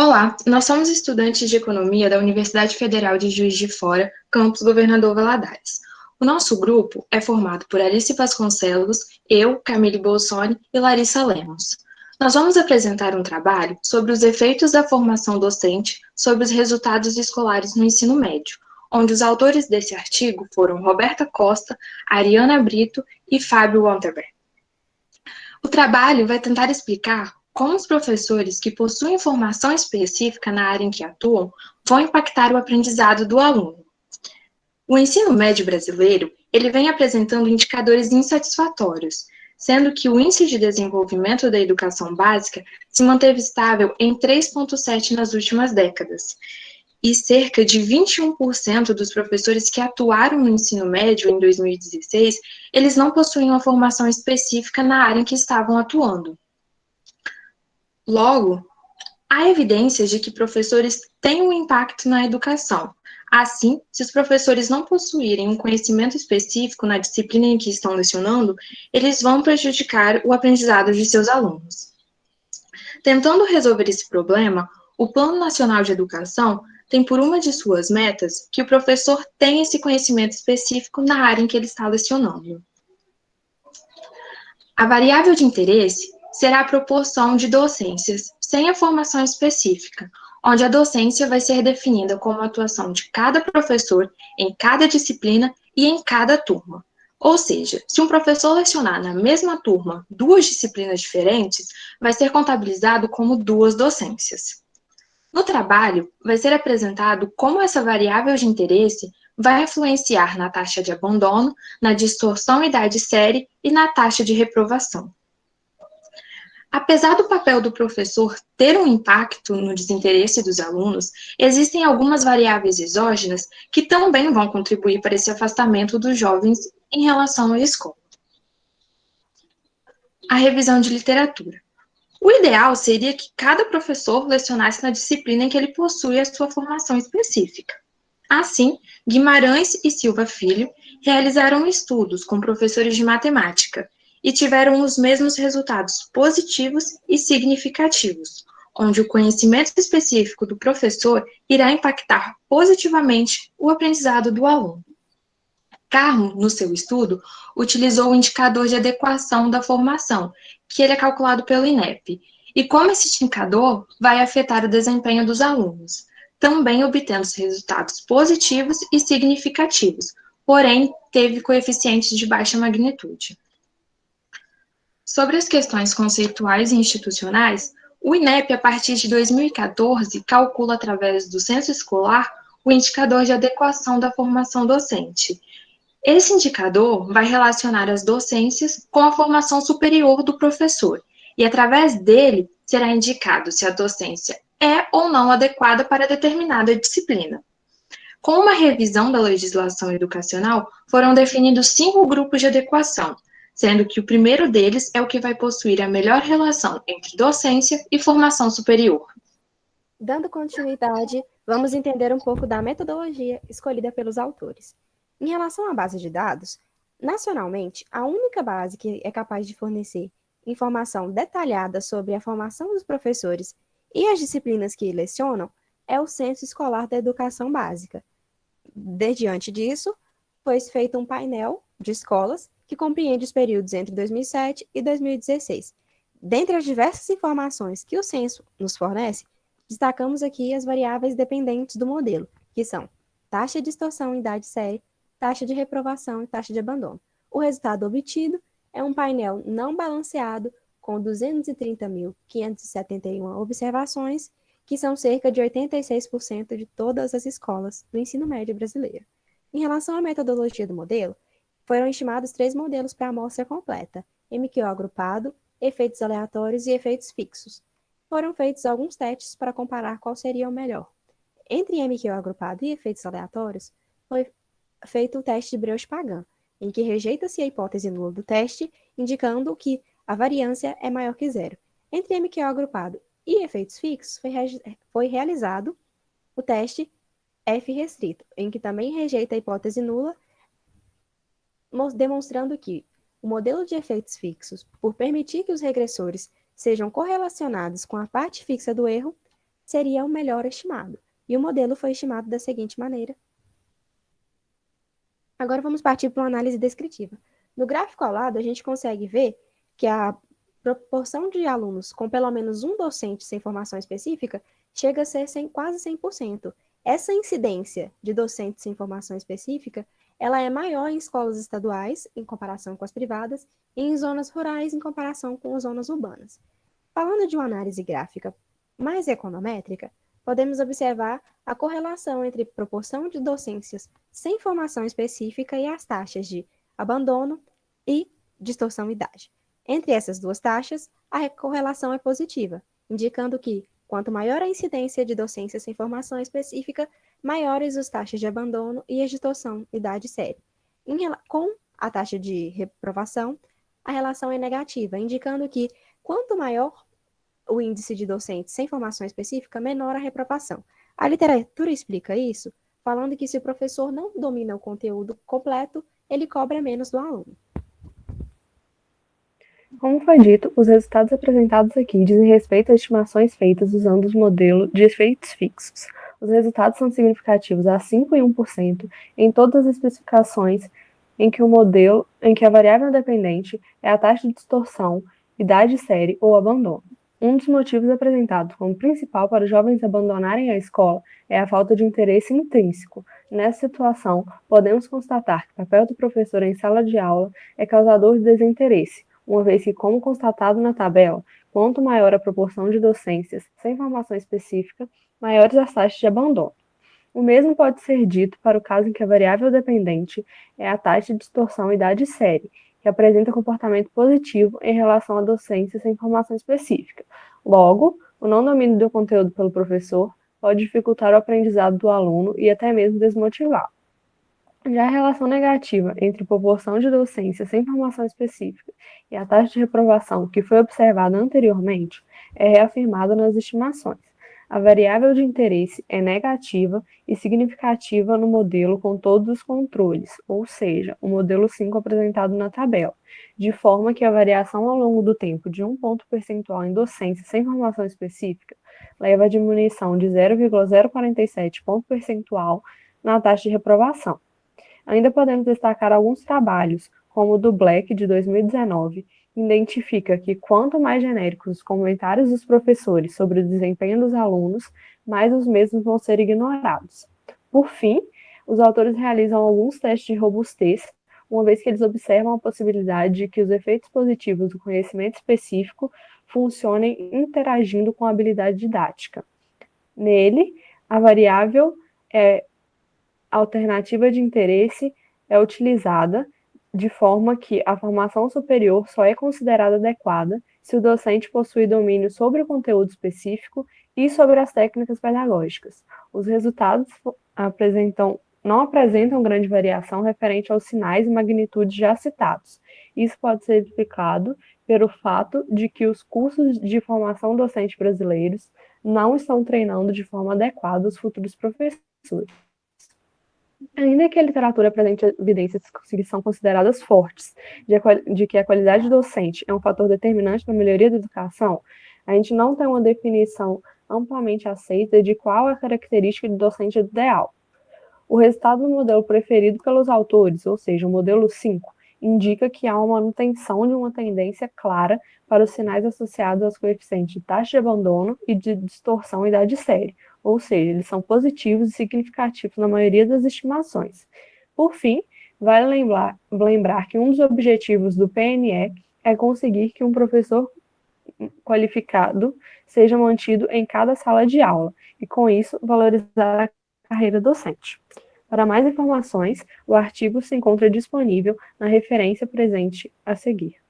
Olá, nós somos estudantes de Economia da Universidade Federal de Juiz de Fora, campus Governador Valadares. O nosso grupo é formado por Alice Vasconcelos, eu, Camille Bolsoni e Larissa Lemos. Nós vamos apresentar um trabalho sobre os efeitos da formação docente sobre os resultados escolares no ensino médio, onde os autores desse artigo foram Roberta Costa, Ariana Brito e Fábio Wanterberg. O trabalho vai tentar explicar como os professores que possuem formação específica na área em que atuam vão impactar o aprendizado do aluno. O ensino médio brasileiro, ele vem apresentando indicadores insatisfatórios, sendo que o índice de desenvolvimento da educação básica se manteve estável em 3,7 nas últimas décadas. E cerca de 21% dos professores que atuaram no ensino médio em 2016, eles não possuíam uma formação específica na área em que estavam atuando. Logo, há evidências de que professores têm um impacto na educação. Assim, se os professores não possuírem um conhecimento específico na disciplina em que estão lecionando, eles vão prejudicar o aprendizado de seus alunos. Tentando resolver esse problema, o Plano Nacional de Educação tem por uma de suas metas que o professor tenha esse conhecimento específico na área em que ele está lecionando. A variável de interesse será a proporção de docências sem a formação específica, onde a docência vai ser definida como a atuação de cada professor em cada disciplina e em cada turma. Ou seja, se um professor lecionar na mesma turma duas disciplinas diferentes, vai ser contabilizado como duas docências. No trabalho, vai ser apresentado como essa variável de interesse vai influenciar na taxa de abandono, na distorção idade-série e na taxa de reprovação. Apesar do papel do professor ter um impacto no desinteresse dos alunos, existem algumas variáveis exógenas que também vão contribuir para esse afastamento dos jovens em relação à escola. A revisão de literatura. O ideal seria que cada professor lecionasse na disciplina em que ele possui a sua formação específica. Assim, Guimarães e Silva Filho realizaram estudos com professores de matemática e tiveram os mesmos resultados positivos e significativos, onde o conhecimento específico do professor irá impactar positivamente o aprendizado do aluno. Carmo, no seu estudo, utilizou o indicador de adequação da formação, que ele é calculado pelo INEP, e como esse indicador vai afetar o desempenho dos alunos, também obtendo resultados positivos e significativos, porém teve coeficientes de baixa magnitude. Sobre as questões conceituais e institucionais, o INEP, a partir de 2014, calcula através do censo escolar o indicador de adequação da formação docente. Esse indicador vai relacionar as docências com a formação superior do professor, e através dele será indicado se a docência é ou não adequada para determinada disciplina. Com uma revisão da legislação educacional, foram definidos 5 grupos de adequação, sendo que o primeiro deles é o que vai possuir a melhor relação entre docência e formação superior. Dando continuidade, vamos entender um pouco da metodologia escolhida pelos autores. Em relação à base de dados, nacionalmente, a única base que é capaz de fornecer informação detalhada sobre a formação dos professores e as disciplinas que lecionam é o Censo Escolar da Educação Básica. Diante disso, foi feito um painel de escolas que compreende os períodos entre 2007 e 2016. Dentre as diversas informações que o censo nos fornece, destacamos aqui as variáveis dependentes do modelo, que são taxa de distorção em idade série, taxa de reprovação e taxa de abandono. O resultado obtido é um painel não balanceado com 230.571 observações, que são cerca de 86% de todas as escolas do ensino médio brasileiro. Em relação à metodologia do modelo, foram estimados 3 modelos para a amostra completa: MQO agrupado, efeitos aleatórios e efeitos fixos. Foram feitos alguns testes para comparar qual seria o melhor. Entre MQO agrupado e efeitos aleatórios, foi feito o teste de Breusch-Pagan, em que rejeita-se a hipótese nula do teste, indicando que a variância é maior que zero. Entre MQO agrupado e efeitos fixos, foi realizado o teste F restrito, em que também rejeita a hipótese nula, demonstrando que o modelo de efeitos fixos, por permitir que os regressores sejam correlacionados com a parte fixa do erro, seria o melhor estimado. E o modelo foi estimado da seguinte maneira. Agora vamos partir para uma análise descritiva. No gráfico ao lado, a gente consegue ver que a proporção de alunos com pelo menos um docente sem formação específica chega a ser quase 100%. Essa incidência de docentes sem formação específica, ela é maior em escolas estaduais, em comparação com as privadas, e em zonas rurais, em comparação com as zonas urbanas. Falando de uma análise gráfica mais econométrica, podemos observar a correlação entre proporção de docências sem formação específica e as taxas de abandono e distorção e idade. Entre essas duas taxas, a correlação é positiva, indicando que, quanto maior a incidência de docência sem formação específica, maiores as taxas de abandono e a distorção e idade séria. Com a taxa de reprovação, a relação é negativa, indicando que, quanto maior o índice de docentes sem formação específica, menor a reprovação. A literatura explica isso, falando que se o professor não domina o conteúdo completo, ele cobra menos do aluno. Como foi dito, os resultados apresentados aqui dizem respeito a estimações feitas usando os modelos de efeitos fixos. Os resultados são significativos a 5 e 1% em todas as especificações em que a variável dependente é a taxa de distorção, idade série ou abandono. Um dos motivos apresentados como principal para os jovens abandonarem a escola é a falta de interesse intrínseco. Nessa situação, podemos constatar que o papel do professor em sala de aula é causador de desinteresse, uma vez que, como constatado na tabela, quanto maior a proporção de docências sem formação específica, maiores as taxas de abandono. O mesmo pode ser dito para o caso em que a variável dependente é a taxa de distorção idade série, que apresenta comportamento positivo em relação à docência sem formação específica. Logo, o não domínio do conteúdo pelo professor pode dificultar o aprendizado do aluno e até mesmo desmotivá-lo. Já a relação negativa entre proporção de docência sem formação específica e a taxa de reprovação que foi observada anteriormente é reafirmada nas estimações. A variável de interesse é negativa e significativa no modelo com todos os controles, ou seja, o modelo 5 apresentado na tabela, de forma que a variação ao longo do tempo de 1 ponto percentual em docência sem formação específica leva a diminuição de 0,047 ponto percentual na taxa de reprovação. Ainda podemos destacar alguns trabalhos, como o do Black, de 2019, identifica que quanto mais genéricos os comentários dos professores sobre o desempenho dos alunos, mais os mesmos vão ser ignorados. Por fim, os autores realizam alguns testes de robustez, uma vez que eles observam a possibilidade de que os efeitos positivos do conhecimento específico funcionem interagindo com a habilidade didática. Nele, a variável alternativa de interesse é utilizada de forma que a formação superior só é considerada adequada se o docente possui domínio sobre o conteúdo específico e sobre as técnicas pedagógicas. Os resultados não apresentam grande variação referente aos sinais e magnitudes já citados. Isso pode ser explicado pelo fato de que os cursos de formação docente brasileiros não estão treinando de forma adequada os futuros professores. Ainda que a literatura apresente evidências que são consideradas fortes de que a qualidade docente é um fator determinante na melhoria da educação, a gente não tem uma definição amplamente aceita de qual é a característica de docente ideal. O resultado do modelo preferido pelos autores, ou seja, o modelo 5, indica que há uma manutenção de uma tendência clara para os sinais associados aos coeficientes de taxa de abandono e de distorção idade série, ou seja, eles são positivos e significativos na maioria das estimações. Por fim, vale lembrar que um dos objetivos do PNE é conseguir que um professor qualificado seja mantido em cada sala de aula e, com isso, valorizar a carreira docente. Para mais informações, o artigo se encontra disponível na referência presente a seguir.